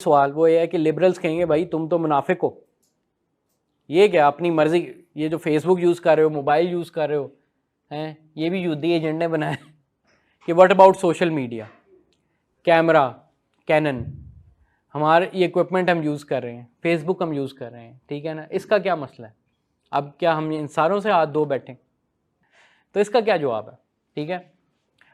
सवाल वो ये है कि लिबरल्स कहेंगे भाई तुम तो मुनाफिक हो, ये क्या अपनी मर्जी, ये जो फेसबुक यूज़ कर रहे हो, मोबाइल यूज़ कर रहे हो हैं, ये भी युद्धी एजेंट ने बनाया कि what about social media, camera, Canon, हमारे ये इक्विपमेंट हम यूज़ कर रहे हैं, फेसबुक हम यूज़ कर रहे हैं, ठीक है ना, इसका क्या मसला है? अब क्या हम इन सारों से हाथ धो बैठे? तो इसका क्या जवाब है? ठीक है,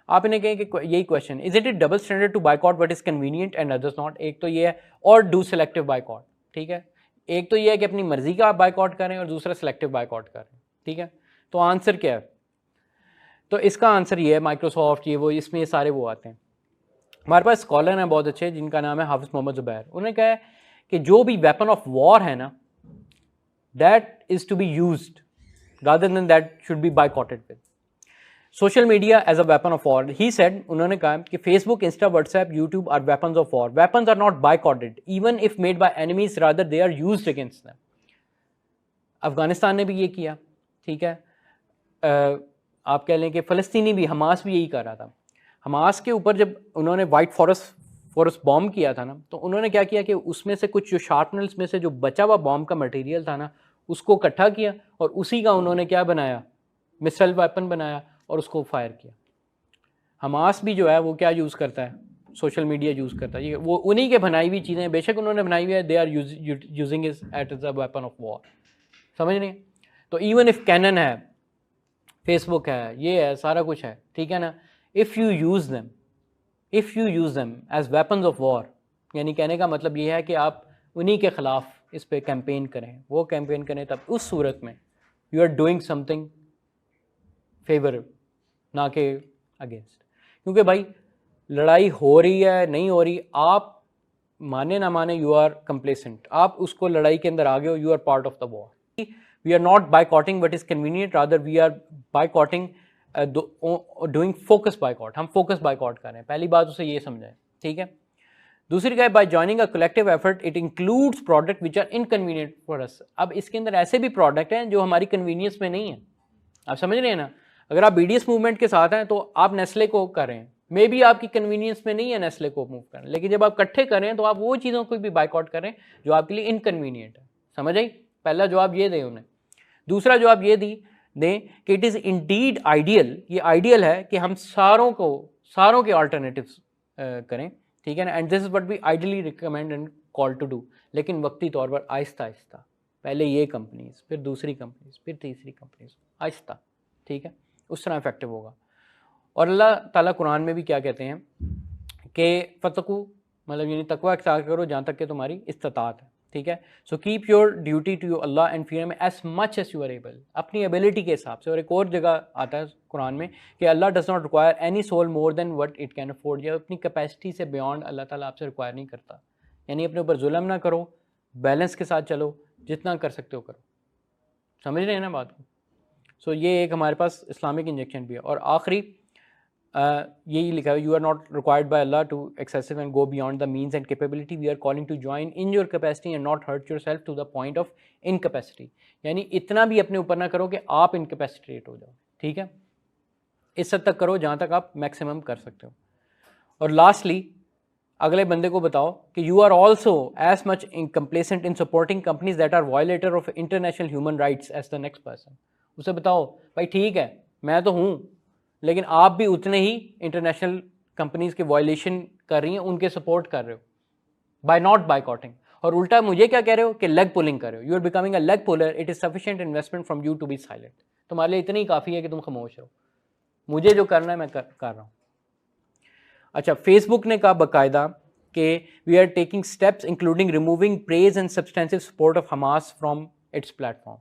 आप इन्हें कहें कि यही question, is it double standard to boycott what is convenient and others not? एक तो ये है, और डू सिलेक्टिव बाइकआउट, ठीक है, एक तो ये है कि अपनी मर्जी का आप बाइकआउट करें और दूसरा सिलेक्टिव बाइकआउट करें, ठीक है। तो आंसर क्या है? तो इसका आंसर ये है, माइक्रोसॉफ्ट ये वो, इसमें ये सारे वो आते हैं। हमारे पास स्कॉलर हैं बहुत अच्छे जिनका नाम है हाफिज मोहम्मद जुबैर, उन्होंने कहा है कि जो भी वेपन ऑफ वॉर है ना, that is to be used rather than that should be boycotted with social media as a weapon of war. He said, उन्होंने कहा कि Facebook, Insta, WhatsApp, YouTube are weapons of war. Weapons are not boycotted even if made by enemies, rather they are used against them. Afghanistan ने भी ये किया, ठीक है। आप कह लें कि फ़लस्तीनी भी, हमास भी यही कर रहा था। हमास के ऊपर जब उन्होंने वाइट फॉरेस्ट बॉम्ब किया था ना, तो उन्होंने क्या किया कि उसमें से कुछ जो शार्पनल्स में से जो बचा हुआ बॉम्ब का मटेरियल था ना, उसको इकट्ठा किया और उसी का उन्होंने क्या बनाया, मिसाइल वेपन बनाया और उसको फायर किया। हमास भी जो है वो क्या यूज़ करता है, सोशल मीडिया यूज़ करता है, ये वो उन्हीं के बनाई हुई चीज़ें, बेशक उन्होंने बनाई हुई है, they are using is at as a weapon of war, समझ नहीं? तो इवन इफ कैनन है, फेसबुक है, ये है, सारा कुछ है, ठीक है ना, if you use them as weapons of war, यानी कहने का मतलब ये है कि आप उन्हीं के ख़िलाफ़ इस पर कैंपेन करें, वो कैंपेन करें, तब उस सूरत में you are doing something favour, ना कि अगेंस्ट। क्योंकि भाई लड़ाई हो रही है नहीं हो रही, आप माने ना माने, यू आर कंप्लेसेंट, आप उसको लड़ाई के अंदर आ गए हो, you are part of the war. We are not boycotting what is convenient, rather we are boycotting, doing focus boycott, हम फोकस बाइकआउट कर रहे हैं। पहली बात उसे ये समझाएं, ठीक है। दूसरी क्या है, by joining a collective effort it includes product which are inconvenient for us. अब इसके अंदर ऐसे भी प्रोडक्ट हैं जो हमारी कन्वीनियंस में नहीं है, आप समझ रहे हैं ना। अगर आप बीडीएस मूवमेंट के साथ हैं तो आप नेस्ले को कर रहे हैं, मे बी आपकी कन्वीनियंस में नहीं है नेस्ले को मूव करना, लेकिन जब आप इकट्ठे करें तो आप वो चीज़ों को भी बाइकआउट करें जो आपके लिए इनकन्वीनियंट है, समझ आई? पहला जवाब ये दें उन्हें। दूसरा जवाब ये दें कि इट इज़ इंडीड आइडियल, ये आइडियल है कि हम सारों के अल्टरनेटिव्स करें, ठीक है ना, and this is what we ideally recommend and call to do. लेकिन वक्ती तौर पर आहिस्ता आहिस्ता, पहले ये कंपनीज, फिर दूसरी कंपनीज, फिर तीसरी कंपनीज, आहिस्ता, ठीक है, उस तरह इफेक्टिव होगा। और अल्लाह ताला कुरान में भी क्या कहते हैं कि फतकू, मतलब यानी तकवा इख्तियार करो जहाँ तक कि तुम्हारी इस्तात है, ठीक है। So keep your duty to Allah and fear में as much as you are able, अपनी एबिलिटी के हिसाब से। और एक और जगह आता है कुरान में कि Allah does not require any soul more than what it can afford. या अपनी कैपेसिटी से बियॉन्ड अल्लाह ताला आपसे रिक्वायर नहीं करता, यानी अपने ऊपर जुल्म ना करो, बैलेंस के साथ चलो, जितना कर सकते हो करो, समझ रहे हैं ना बात को। सो ये एक हमारे पास इस्लामिक इंजेक्शन भी है। और आखिरी यही लिखा है, you are not required by Allah to excessive and go beyond the means and capability, we are calling to join in your capacity and not hurt yourself to the point of incapacity. यानी इतना भी अपने ऊपर ना करो कि आप incapacitate हो जाओ, ठीक है, इस हद तक करो जहाँ तक आप मैक्सिमम कर सकते हो। और लास्टली अगले बंदे को बताओ कि you are also as much complacent in supporting companies that are violator of international human rights as the next person. उसे बताओ भाई ठीक है मैं तो हूँ, लेकिन आप भी उतने ही इंटरनेशनल कंपनीज के वायलेशन कर रही हैं, उनके सपोर्ट कर रहे हो बाय नॉट बाइकॉटिंग। और उल्टा मुझे क्या कह रहे हो कि लेग पुलिंग कर रहे हो, you are becoming a leg puller, it is sufficient investment from you to be silent. तुम्हारे लिए इतनी काफ़ी है कि तुम खामोश रहो, मुझे जो करना है मैं कर रहा हूँ। अच्छा, फेसबुक ने कहा बाकायदा कि we are taking steps including removing praise and substantive support of Hamas from its platform.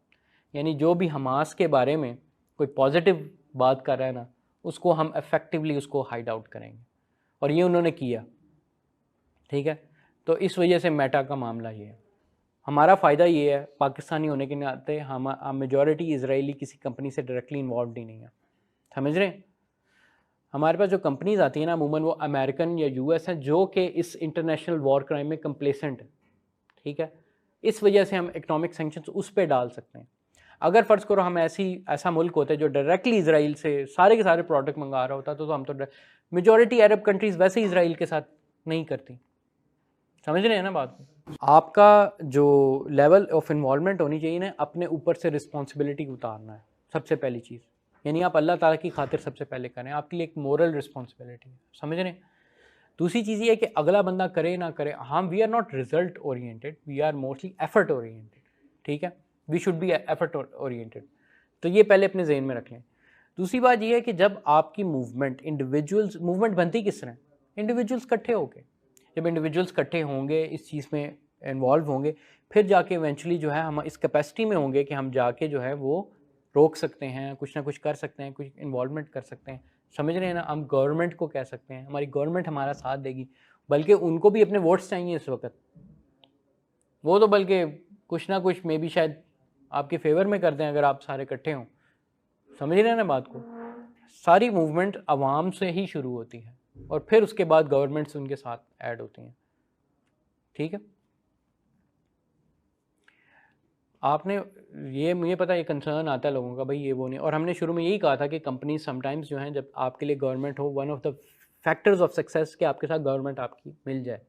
यानी जो भी हमास के बारे में कोई पॉजिटिव बात कर रहा है ना, उसको हम इफेक्टिवली उसको हाइड आउट करेंगे, और ये उन्होंने किया, ठीक है। तो इस वजह से मेटा का मामला ये है। हमारा फ़ायदा ये है, पाकिस्तानी होने के नाते हम मेजॉरिटी इजरायली किसी कंपनी से डायरेक्टली इन्वॉल्व ही नहीं है, समझ रहे हैं। हमारे पास जो कंपनीज आती हैं ना, अमूमन वो अमेरिकन या यूएस हैं, जो कि इस इंटरनेशनल वॉर क्राइम में कंप्लेसेंट है, ठीक है। इस वजह से हम इकनॉमिक सैंक्शंस उस पर डाल सकते हैं। अगर फ़र्ज़ करो हम ऐसा मुल्क होता है जो डायरेक्टली इसराइल से सारे के सारे प्रोडक्ट मंगा रहा होता तो हम तो मेजॉरिटी अरब कंट्रीज़ वैसे ही इसराइल के साथ नहीं करती, समझ रहे हैं ना बात को? आपका जो लेवल ऑफ इन्वॉल्वमेंट होनी चाहिए ना, अपने ऊपर से रिस्पॉन्सिबिलिटी उतारना है सबसे पहली चीज़। यानी आप अल्लाह ताला की खातिर सबसे पहले करें, आपके लिए एक मोरल रिस्पॉन्सिबिलिटी है, समझ रहे हैं? दूसरी चीज़ ये है कि अगला बंदा करे ना करे, हम we are not result oriented, we are mostly effort oriented, ठीक है? We should be effort oriented. तो ये पहले अपने जहन में रख लें। दूसरी बात ये है कि जब आपकी मूवमेंट इंडिविजुअल्स, मूवमेंट बनती किस तरह? इंडिविजुअल्स इकट्ठे होके, जब इंडिविजुअल्स इकट्ठे होंगे, इस चीज़ में इन्वॉल्व होंगे, फिर जाके इवेंचुअली जो है हम इस कैपेसिटी में होंगे कि हम जाके जो है वो रोक सकते हैं, कुछ ना कुछ कर सकते हैं, कुछ इन्वॉल्वमेंट कर सकते हैं। समझ रहे हैं ना? हम गवर्नमेंट को कह सकते हैं, हमारी गवर्नमेंट हमारा साथ देगी, बल्कि उनको भी अपने वोट्स चाहिए इस वक्त। वो तो बल्कि कुछ ना कुछ मे बी शायद आपके फेवर में कर दें अगर आप सारे इकट्ठे हों। समझ रहे हैं ना बात को? सारी मूवमेंट आवाम से ही शुरू होती है और फिर उसके बाद गवर्नमेंट्स उनके साथ ऐड होती हैं, ठीक है? आपने ये, मुझे पता है ये कंसर्न आता है लोगों का, भाई ये वो नहीं, और हमने शुरू में यही कहा था कि कंपनी समटाइम्स जो हैं, जब आपके लिए गवर्नमेंट हो, one of the factors of success कि आपके साथ गवर्नमेंट आपकी मिल जाए,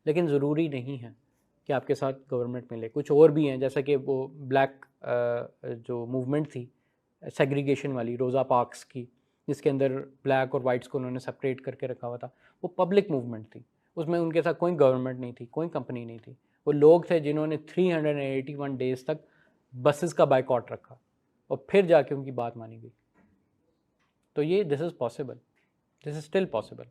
लेकिन ज़रूरी नहीं है कि आपके साथ गवर्नमेंट मिले। कुछ और भी हैं, जैसा कि वो ब्लैक जो मूवमेंट थी सेग्रीगेशन वाली, रोज़ा पार्क्स की, जिसके अंदर ब्लैक और वाइट्स को उन्होंने सेपरेट करके रखा हुआ था, वो पब्लिक मूवमेंट थी। उसमें उनके साथ कोई गवर्नमेंट नहीं थी, कोई कंपनी नहीं थी। वो लोग थे जिन्होंने 381 डेज़ तक बसेस का बाइकआउट रखा और फिर जाके उनकी बात मानी गई। तो ये this is possible, this is still possible.